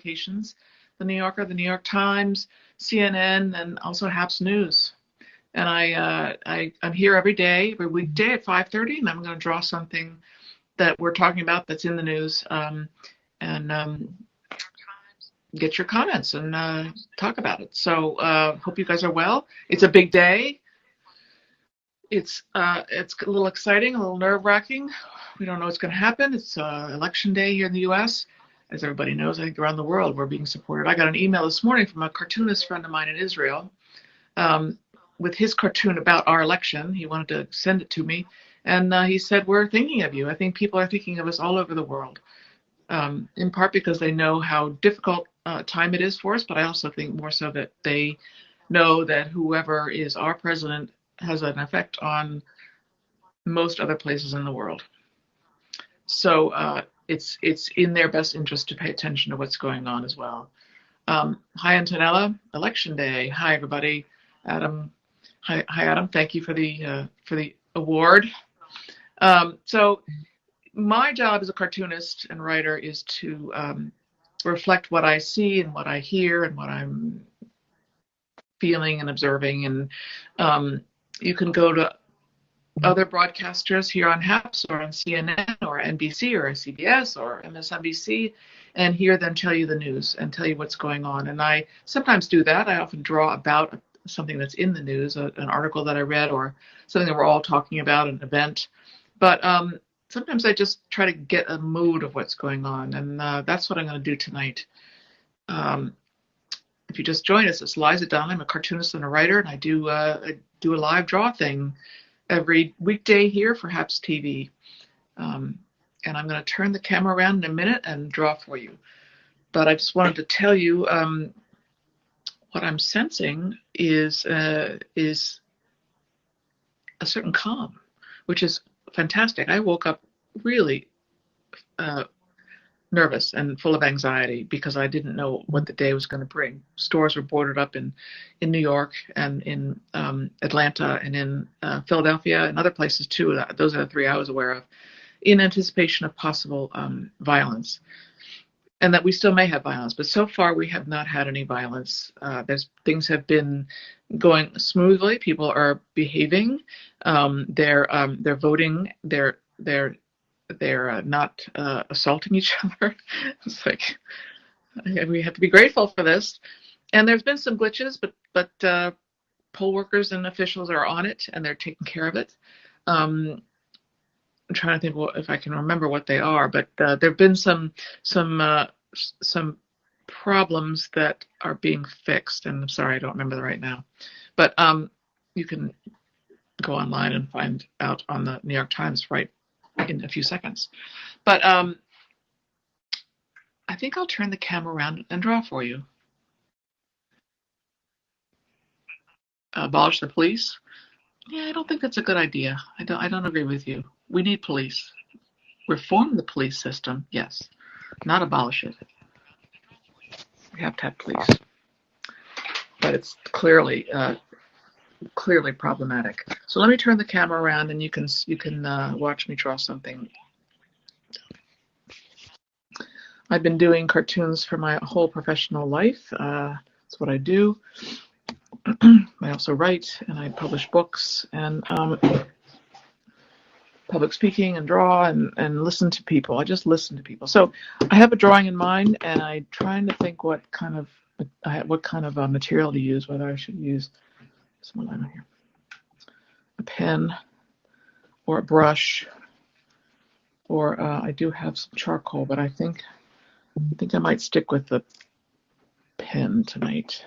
publications, the New Yorker, the New York Times, CNN, and also HAPS News. And I'm here every day, every weekday at 5:30, and I'm going to draw something that we're talking about that's in the news, and get your comments and talk about it. So hope you guys are well. It's a big day. It's a little exciting, a little nerve-wracking. We don't know what's going to happen. It's election day here in the U.S. As everybody knows, I think around the world we're being supported. I got an email this morning from a cartoonist friend of mine in Israel with his cartoon about our election. He wanted to send it to me, and he said, we're thinking of you. I think people are thinking of us all over the world, in part because they know how difficult time it is for us, but I also think more so that they know that whoever is our president has an effect on most other places in the world. So it's in their best interest to pay attention to what's going on as well. Hi, Antonella. Election day. Hi, everybody. Adam. Hi, Adam. Thank you for the award. So my job as a cartoonist and writer is to reflect what I see and what I hear and what I'm feeling and observing. And you can go to other broadcasters here on HAPS or on CNN or NBC or CBS or MSNBC and hear them tell you the news and tell you what's going on. And I sometimes do that. I often draw about something that's in the news, an article that I read or something that we're all talking about, an event. But sometimes I just try to get a mood of what's going on. And that's what I'm going to do tonight. If you just join us, it's Liza Dunn. I'm a cartoonist and a writer, and I do a live draw thing every weekday here for HAPS TV. And I'm going to turn the camera around in a minute and draw for you. But I just wanted to tell you what I'm sensing is a certain calm, which is fantastic. I woke up really nervous and full of anxiety because I didn't know what the day was going to bring. Stores were boarded up in New York and in Atlanta and in Philadelphia and other places too. Those are the three I was aware of, in anticipation of possible violence, and that we still may have violence. But so far we have not had any violence. Things have been going smoothly. People are behaving. They're voting. They're not assaulting each other. It's like we have to be grateful for this. And there's been some glitches, but poll workers and officials are on it and they're taking care of it. I'm trying to think if I can remember what they are, but there've been some problems that are being fixed. And I'm sorry, I don't remember them right now. But you can go online and find out on the New York Times right in a few seconds. But I think I'll turn the camera around and draw for you. Abolish the police? Yeah, I don't think that's a good idea. I don't agree with you. We need police. Reform the police system, yes. Not abolish it. We have to have police. But it's clearly problematic. So let me turn the camera around and you can watch me draw something. I've been doing cartoons for my whole professional life. That's what I do. I also write and I publish books and public speaking and draw and listen to people. I just listen to people. So I have a drawing in mind and I'm trying to think what kind of material to use, whether I should use some line here, a pen or a brush, or I do have some charcoal, but I think I might stick with the pen tonight.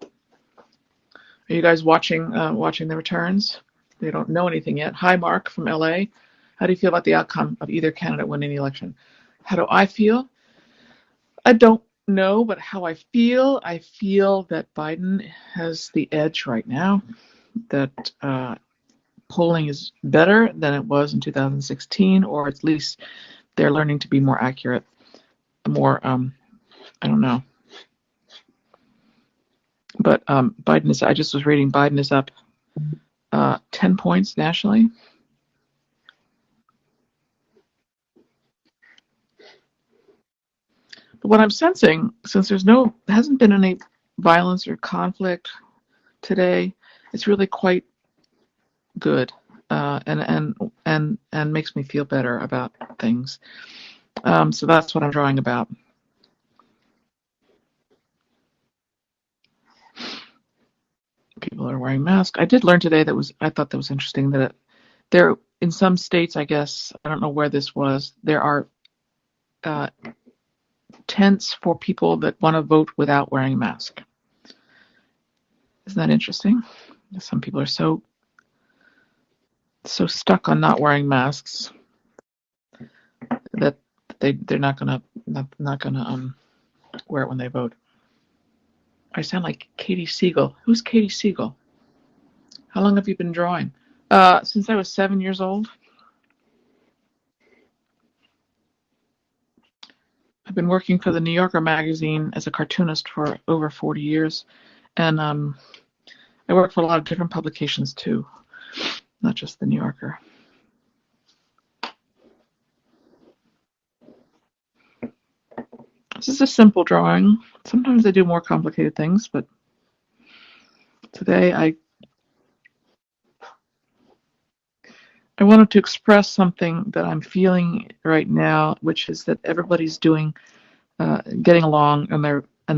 Are you guys watching the returns? They don't know anything yet. Hi, Mark from LA. How do you feel about the outcome of either candidate winning the election? How do I feel? I don't know, but how I feel that Biden has the edge right now, that polling is better than it was in 2016, or at least they're learning to be more accurate, more, I don't know. But Biden is, I just was reading, Biden is up 10 points nationally. what I'm sensing, since hasn't been any violence or conflict today, it's really quite good, and makes me feel better about things. So that's what I'm drawing about. People are wearing masks. I did learn today I thought that was interesting that there in some states, I guess, I don't know where this was, there are tents for people that want to vote without wearing a mask. Isn't that interesting? Some people are so stuck on not wearing masks that they're not gonna wear it when they vote. I sound like Katie Siegel. Who's Katie Siegel? How long have you been drawing? Since I was 7 years old. I've been working for the New Yorker magazine as a cartoonist for over 40 years, and I work for a lot of different publications too, not just the New Yorker. This is a simple drawing. Sometimes I do more complicated things, but today I wanted to express something that I'm feeling right now, which is that everybody's getting along, and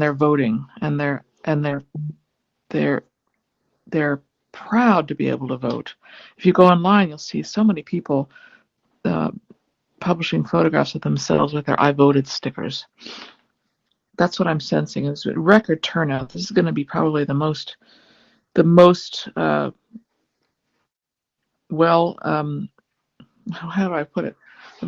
they're voting, and they're proud to be able to vote. If you go online, you'll see so many people publishing photographs of themselves with their "I voted" stickers. That's what I'm sensing. Is a record turnout. This is going to be probably the most well, how do I put it? The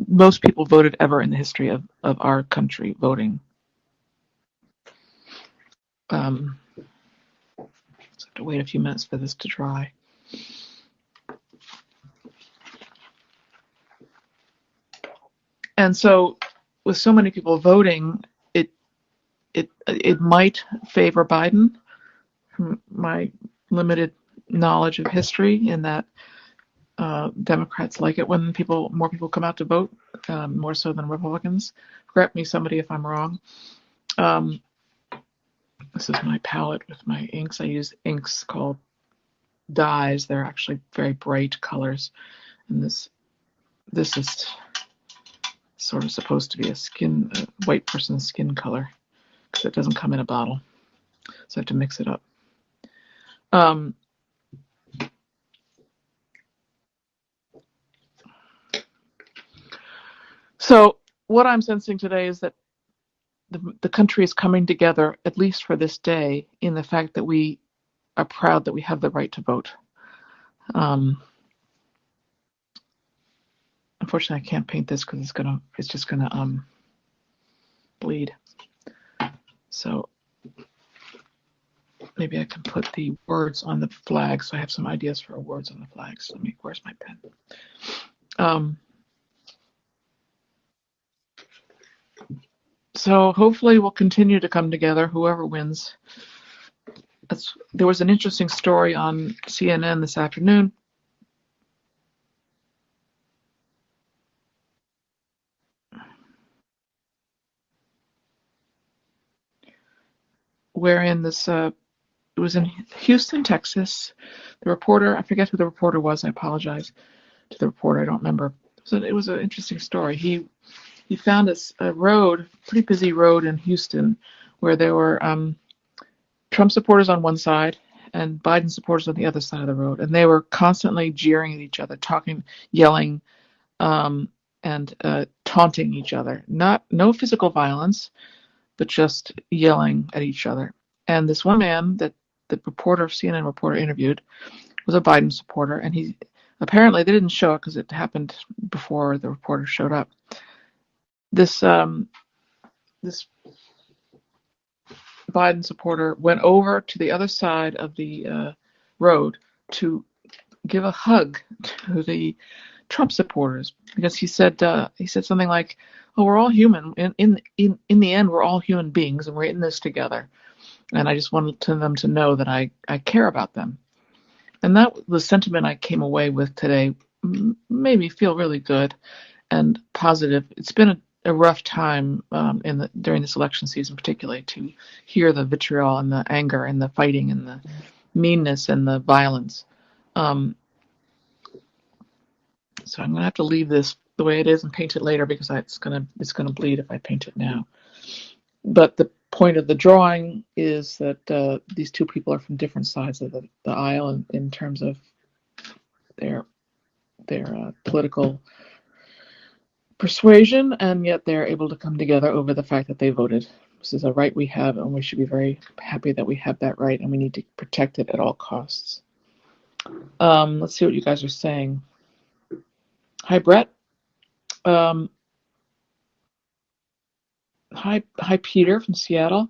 most people voted ever in the history of our country voting. So I have to wait a few minutes for this to dry. And so, with so many people voting, it might favor Biden, from my limited knowledge of history, in that Democrats like it when more people come out to vote, more so than Republicans. Correct me, somebody, if I'm wrong. This is my palette with my inks. I use inks called dyes. They're actually very bright colors, and this is sort of supposed to be a white person's skin color, because it doesn't come in a bottle, so I have to mix it up. So what I'm sensing today is that the country is coming together, at least for this day, in the fact that we are proud that we have the right to vote. Unfortunately, I can't paint this because it's just gonna bleed. So maybe I can put the words on the flag. So I have some ideas for words on the flags. Where's my pen? So hopefully we'll continue to come together, whoever wins. There was an interesting story on CNN this afternoon wherein it was in Houston, Texas. The reporter, I forget who the reporter was. I apologize to the reporter. I don't remember. So it was an interesting story. He found a road, pretty busy road in Houston, where there were Trump supporters on one side and Biden supporters on the other side of the road, and they were constantly jeering at each other, talking, yelling, and taunting each other. No physical violence, but just yelling at each other. And this one man that the CNN reporter interviewed was a Biden supporter, and he apparently, they didn't show it because it happened before the reporter showed up. This Biden supporter went over to the other side of the road to give a hug to the Trump supporters, because he said something like, "Oh, we're all human. In the end, we're all human beings, and we're in this together. And I just wanted them to know that I care about them." And that was the sentiment I came away with today made me feel really good and positive. It's been a rough time during this election season, particularly to hear the vitriol and the anger and the fighting and the meanness and the violence. Um, so I'm gonna have to leave this the way it is and paint it later because it's gonna bleed if I paint it now. But the point of the drawing is that these two people are from different sides of the aisle in terms of their political persuasion, and yet they're able to come together over the fact that they voted. This is a right we have, and we should be very happy that we have that right, and we need to protect it at all costs. Let's see what you guys are saying. Hi, Brett. Um, hi, Peter from Seattle.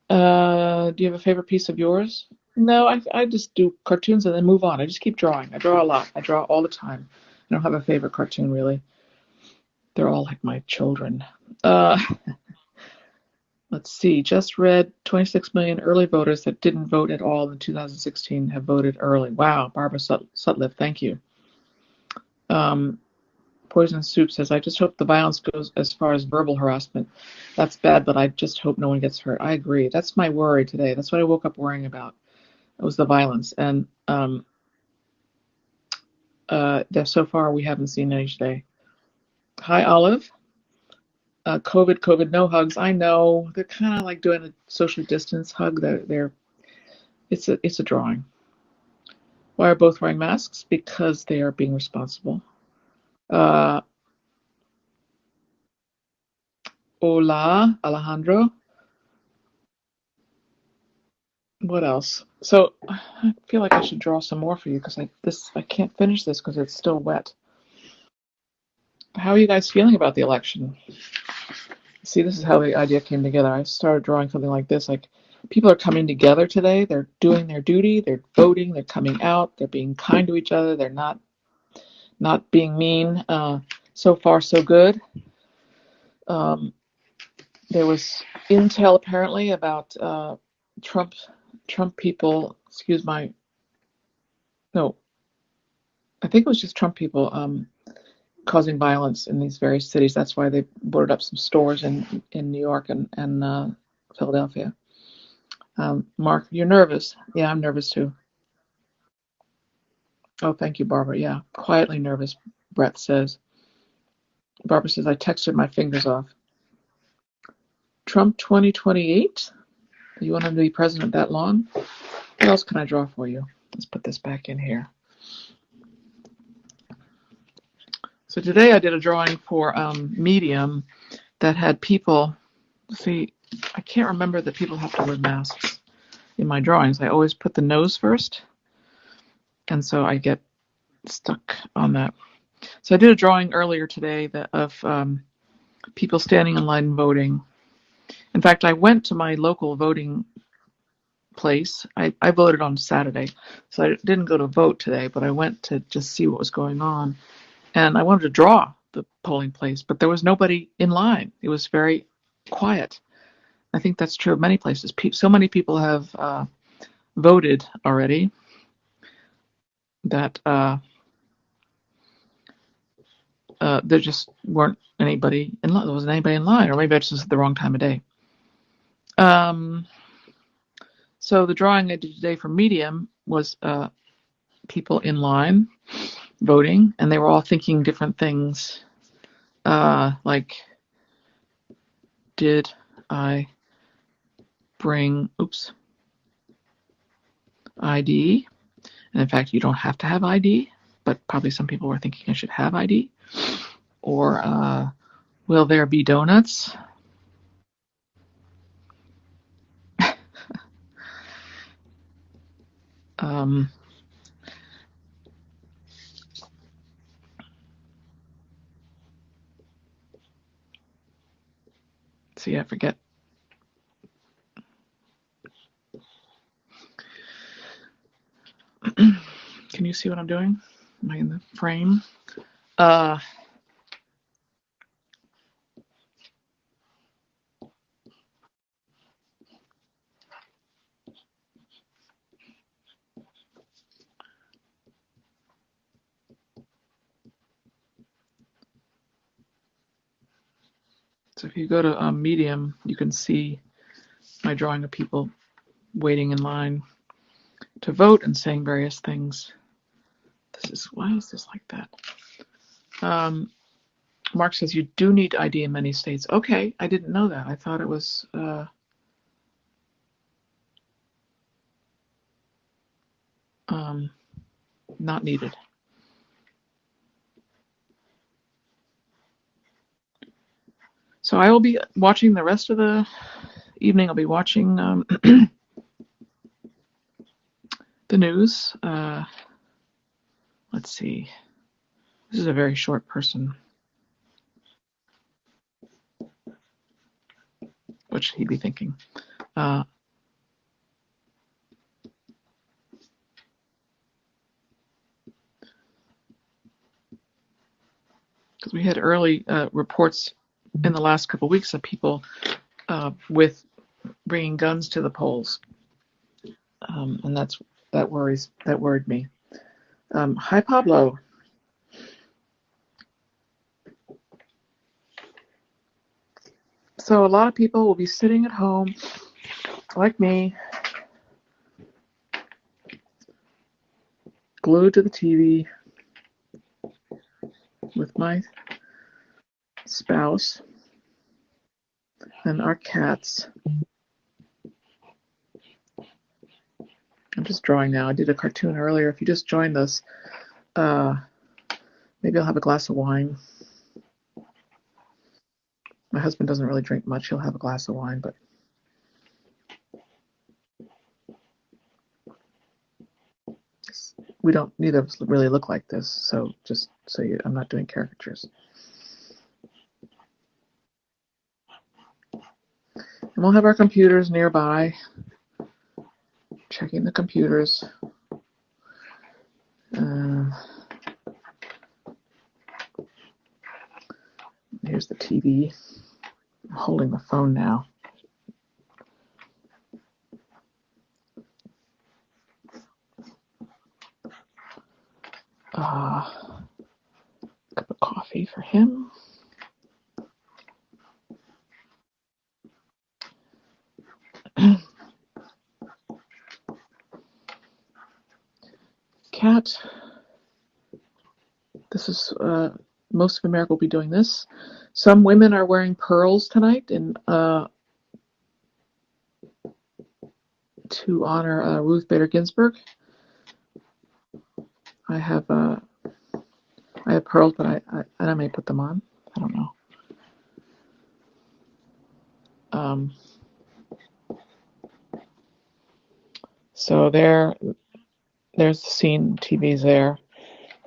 Do you have a favorite piece of yours? No, I just do cartoons and then move on. I just keep drawing. I draw a lot. I draw all the time. I don't have a favorite cartoon really. They're all like my children. Uh, let's see. Just read 26 million early voters that didn't vote at all in 2016 have voted early. Wow, Barbara Sutliff, thank you. Poison Soup says, I just hope the violence goes as far as verbal harassment. That's bad, but I just hope no one gets hurt. I agree. That's my worry today. That's what I woke up worrying about. It was the violence. And so far we haven't seen any today. Hi, Olive. COVID, no hugs. I know they're kind of like doing a social distance hug. It's a drawing. Why are both wearing masks? Because they are being responsible. Hola, Alejandro. What else? So I feel like I should draw some more for you because I can't finish this because it's still wet. How are you guys feeling about the election? See, this is how the idea came together. I started drawing something like this, like people are coming together today. They're doing their duty. They're voting. They're coming out. They're being kind to each other. They're not being mean. So far, so good. There was intel apparently about Trump people. Excuse my no. I think it was just Trump people causing violence in these various cities. That's why they boarded up some stores in New York and Philadelphia. Mark, you're nervous. Yeah, I'm nervous too. Oh, thank you, Barbara. Yeah, quietly nervous, Brett says. Barbara says, I texted my fingers off. Trump 2028? You want him to be president that long? What else can I draw for you? Let's put this back in here. So today I did a drawing for Medium that had people, see, I can't remember that people have to wear masks in my drawings. I always put the nose first, and so I get stuck on that. So I did a drawing earlier today of people standing in line voting. In fact, I went to my local voting place. I voted on Saturday, so I didn't go to vote today, but I went to just see what was going on. And I wanted to draw the polling place, but there was nobody in line. It was very quiet. I think that's true of many places. So many people have voted already that there just weren't anybody in line. There wasn't anybody in line, or maybe I just was at the wrong time of day. So the drawing I did today for Medium was people in line voting, and they were all thinking different things, like, did I bring, ID? And in fact, you don't have to have ID, but probably some people were thinking I should have ID. Or will there be donuts? Um, see, I forget. Can you see what I'm doing? Am I in the frame? So if you go to Medium, you can see my drawing of people waiting in line to vote and saying various things. Why is this like that? Mark says you do need ID in many states. Okay, I didn't know that. I thought it was not needed. So I will be watching the rest of the evening. I'll be watching the news. Let's see. This is a very short person. What should he be thinking? Because we had early reports in the last couple of weeks of people with bringing guns to the polls, and that worried me. Hi, Pablo. So a lot of people will be sitting at home, like me, glued to the TV with my spouse and our cats. I'm just drawing now. I did a cartoon earlier. If you just joined us, maybe I'll have a glass of wine. My husband doesn't really drink much. He'll have a glass of wine, but we don't, neither of us really look like this. So just so I'm not doing caricatures. And we'll have our computers nearby, checking the computers. Here's the TV. I'm holding the phone now. Cup of coffee for him. Cat. This is most of America will be doing this. Some women are wearing pearls tonight to honor Ruth Bader Ginsburg. I have pearls, but I may put them on. I don't know. So there's the scene. TV's there.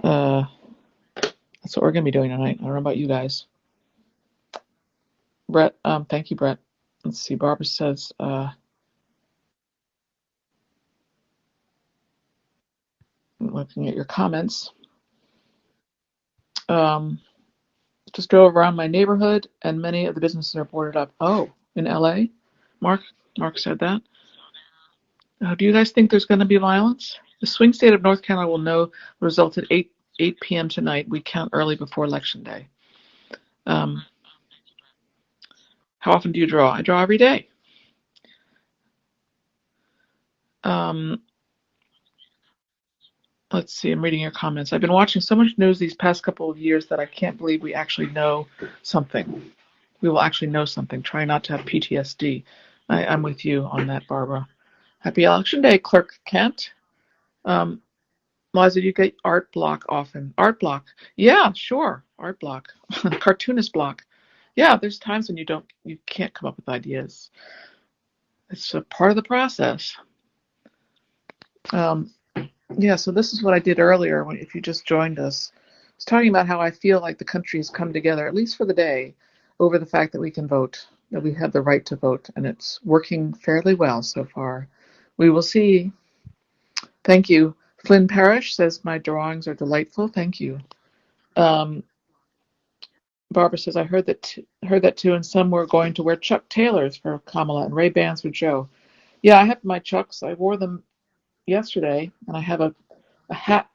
That's what we're gonna be doing tonight. I don't know about you guys. Brett, thank you, Brett. Let's see. Barbara says, looking at your comments. Just drove around my neighborhood, and many of the businesses are boarded up. Oh, in LA? Mark said that. Do you guys think there's going to be violence? The swing state of North Carolina will know the result at 8 p.m. tonight. We count early before Election Day. How often do you draw? I draw every day. Let's see. I'm reading your comments. I've been watching so much news these past couple of years that I can't believe we actually know something. We will actually know something. Try not to have PTSD. I'm with you on that, Barbara. Happy Election Day, Clerk Kent. Liza, do you get art block often? Art block. Yeah, sure. Art block. Cartoonist block. Yeah, there's times when you can't come up with ideas. It's a part of the process. Yeah, so this is what I did earlier if you just joined us. I was talking about how I feel like the country has come together, at least for the day, over the fact that we can vote, that we have the right to vote, and it's working fairly well so far. We will see. Thank you. Flynn Parrish says my drawings are delightful. Thank you. Barbara says I heard that too, and some were going to wear Chuck Taylors for Kamala and Ray-Bans for Joe. Yeah, I have my Chucks. I wore them yesterday, and I have a hat,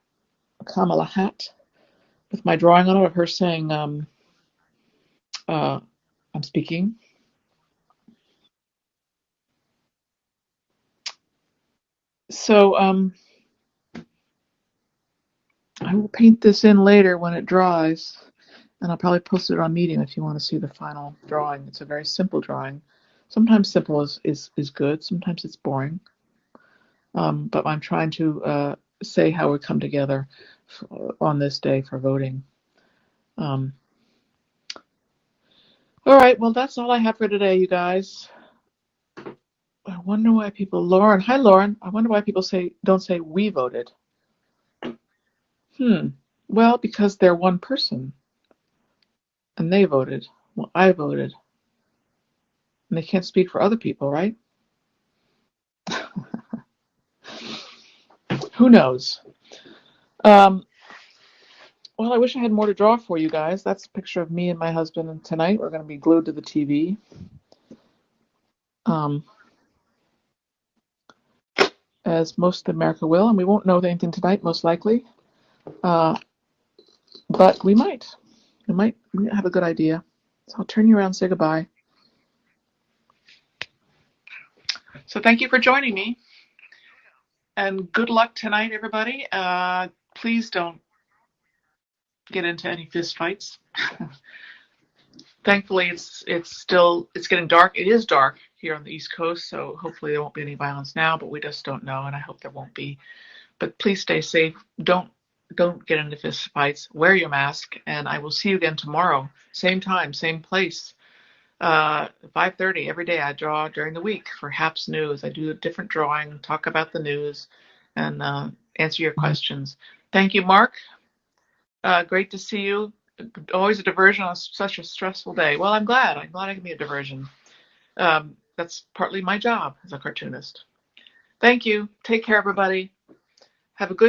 a Kamala hat, with my drawing on it of her saying I'm speaking. So I will paint this in later when it dries, and I'll probably post it on Medium if you want to see the final drawing. It's a very simple drawing. Sometimes simple is good. Sometimes it's boring. But I'm trying to say how we come together on this day for voting. Um, all right. Well, that's all I have for today, you guys. I wonder why people. Lauren, hi, Lauren. I wonder why people don't say we voted. Hmm. Well, because they're one person and they voted. Well, I voted, and they can't speak for other people, right? Who knows? Um, well, I wish I had more to draw for you guys. That's a picture of me and my husband, and tonight we're going to be glued to the TV. Um, as most of America will, and we won't know anything tonight, most likely. Uh, but we might. We have a good idea. So I'll turn you around and say goodbye. So thank you for joining me, and good luck tonight, everybody. Please don't get into any fist fights. Thankfully, it's getting dark. It is dark here on the East Coast, so hopefully there won't be any violence now. But we just don't know, and I hope there won't be. But please stay safe. Don't get into fist fights. Wear your mask, and I will see you again tomorrow, same time, same place. 5:30 every day. I draw during the week for HAPS News. I do a different drawing, talk about the news, and answer your questions. Thank you, Mark. Great to see you. Always a diversion on such a stressful day. Well, I'm glad. I'm glad I can be a diversion. That's partly my job as a cartoonist. Thank you. Take care, everybody. Have a good